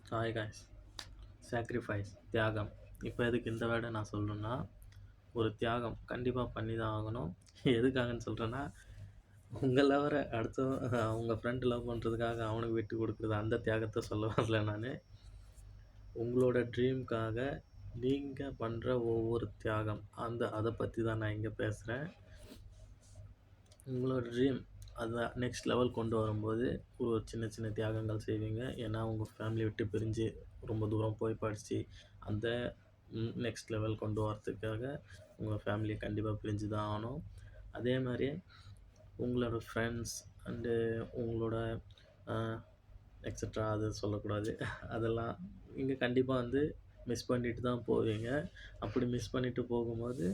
Hi guys. Sacrifice தியாகம். இப்போ எதுக்கு இந்த வேர்டை நான் சொல்லணும்னா, ஒரு தியாகம் கண்டிப்பாக பண்ணி தான் ஆகணும். எதுக்காகன்னு சொல்கிறேன்னா, உங்கள் லவரை அடுத்த உங்கள் ஃப்ரெண்டு லவ் பண்ணுறதுக்காக அவனுக்கு விட்டு கொடுக்குறது அந்த தியாகத்தை சொல்ல வரல நான். உங்களோட ட்ரீம்க்காக நீங்கள் பண்ணுற ஒவ்வொரு தியாகம் அதை பற்றி தான் நான் இங்கே பேசுகிறேன். உங்களோட ட்ரீம் அதை நெக்ஸ்ட் லெவல் கொண்டு வரும்போது ஒரு சின்ன சின்ன தியாகங்கள் செய்வீங்க. ஏன்னா உங்கள் ஃபேமிலி விட்டு பிரிஞ்சு ரொம்ப தூரம் போய் படித்து அந்த நெக்ஸ்ட் லெவல் கொண்டு வரத்துக்காக உங்கள் ஃபேமிலியை கண்டிப்பாக பிரிஞ்சு தான் ஆகணும். அதே மாதிரி உங்களோட ஃப்ரெண்ட்ஸ் அண்டு உங்களோட எக்ஸட்ரா அது சொல்லக்கூடாது. அதெல்லாம் நீங்கள் கண்டிப்பாக மிஸ் பண்ணிட்டு தான் போவீங்க. அப்படி மிஸ் பண்ணிட்டு போகும்போது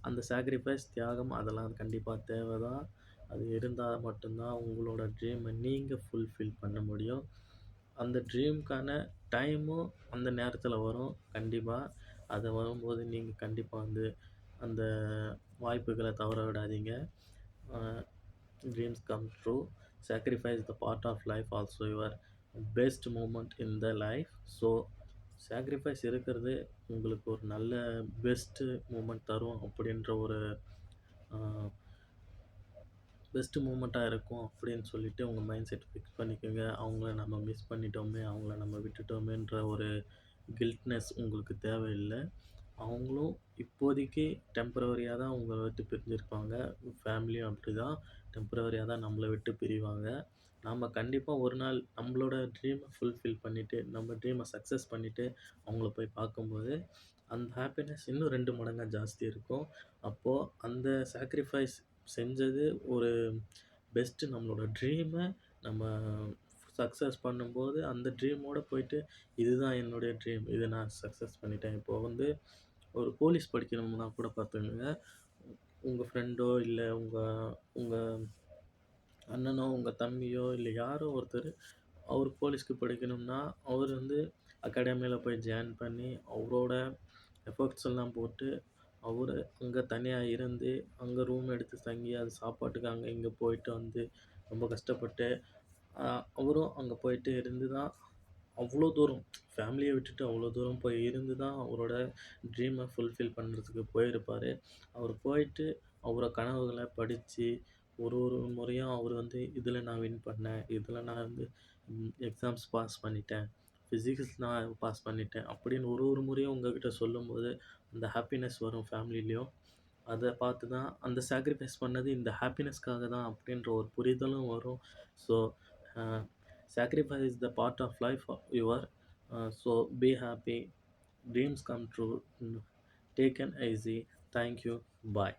அந்த சாக்ரிஃபைஸ் தியாகம் அதெல்லாம் கண்டிப்பாக தேவை தான். அது இருந்தால் மட்டும்தான் உங்களோட ட்ரீமை நீங்கள் ஃபுல்ஃபில் பண்ண முடியும். அந்த ட்ரீம்க்கான டைமும் அந்த நேரத்தில் வரும் கண்டிப்பாக. அது வரும்போது நீங்கள் கண்டிப்பாக அந்த வாய்ப்புகளை தவற விடாதீங்க. Dreams come true. Sacrifice the part of life also your best moment in the life. So sacrifice இருக்கிறது உங்களுக்கு ஒரு நல்ல பெஸ்ட்டு மூமெண்ட் தரும் அப்படின்ற ஒரு பெஸ்ட்டு மூமெண்ட்டாக இருக்கும் அப்படின்னு சொல்லிவிட்டு உங்கள் மைண்ட் செட் ஃபிக்ஸ் பண்ணிக்கோங்க. அவங்கள நம்ம மிஸ் பண்ணிட்டோமே, அவங்கள நம்ம விட்டுட்டோமேன்ற ஒரு கில்ட்னஸ் உங்களுக்கு தேவையில்லை. அவங்களும் இப்போதைக்கு டெம்பரவரியாக தான் உங்களை விட்டு பிரிஞ்சிருப்பாங்க. ஃபேமிலியும் அப்படி தான் டெம்பரவரியாக தான் நம்மளை விட்டு பிரிவாங்க. நாம் கண்டிப்பாக ஒரு நாள் நம்மளோட ட்ரீமை ஃபுல்ஃபில் பண்ணிவிட்டு நம்ம ட்ரீமை சக்ஸஸ் பண்ணிவிட்டு அவங்கள போய் பார்க்கும்போது அந்த ஹாப்பினஸ் இன்னும் 2 மடங்காக ஜாஸ்தி இருக்கும். அப்போது அந்த சாக்ரிஃபைஸ் செஞ்சது ஒரு பெஸ்ட்டு. நம்மளோட ட்ரீமை நம்ம சக்ஸஸ் பண்ணும்போது அந்த ட்ரீமோடு போயிட்டு இதுதான் என்னுடைய ட்ரீம், இதை நான் சக்ஸஸ் பண்ணிட்டேன். இப்போது ஒரு போலீஸ் படிக்கணும்னா கூட பார்த்துக்கோங்க. உங்கள் ஃப்ரெண்டோ இல்லை உங்கள் அண்ணனோ உங்கள் தம்பியோ இல்லை யாரோ ஒருத்தர் அவர் போலீஸ்க்கு படிக்கணும்னா அவர் அகாடமியில் போய் ஜாயின் பண்ணி அவரோட எஃபர்ட்ஸ் எல்லாம் போட்டு அவர் அங்கே தனியாக இருந்து அங்கே ரூம் எடுத்து தங்கி அது சாப்பாட்டுக்கு அங்கே இங்கே போயிட்டு ரொம்ப கஷ்டப்பட்டு அவரும் அங்கே போயிட்டு இருந்து தான் அவ்வளோ தூரம் ஃபேமிலியை விட்டுட்டு அவ்வளோ தூரம் போய் இருந்து தான் அவரோட ட்ரீமை ஃபுல்ஃபில் பண்ணுறதுக்கு போயிருப்பார். அவர் போயிட்டு அவரோட கனவுகளை படித்து ஒரு முறையும் அவர் இதில் நான் வின் பண்ணேன், இதில் நான் எக்ஸாம்ஸ் பாஸ் பண்ணிட்டேன், ஃபிசிக்ஸ் நான் பாஸ் பண்ணிட்டேன் அப்படின்னு ஒரு முறையும் உங்கள்கிட்ட சொல்லும்போது அந்த ஹாப்பினஸ் வரும் ஃபேமிலிலேயும். அதை பார்த்து தான் அந்த சாக்ரிஃபைஸ் பண்ணது இந்த ஹாப்பினஸ்க்காக தான் அப்படின்ற ஒரு புரிதலும் வரும். So sacrifice is the part of life your so be happy, dreams come true, take an easy. Thank you, bye.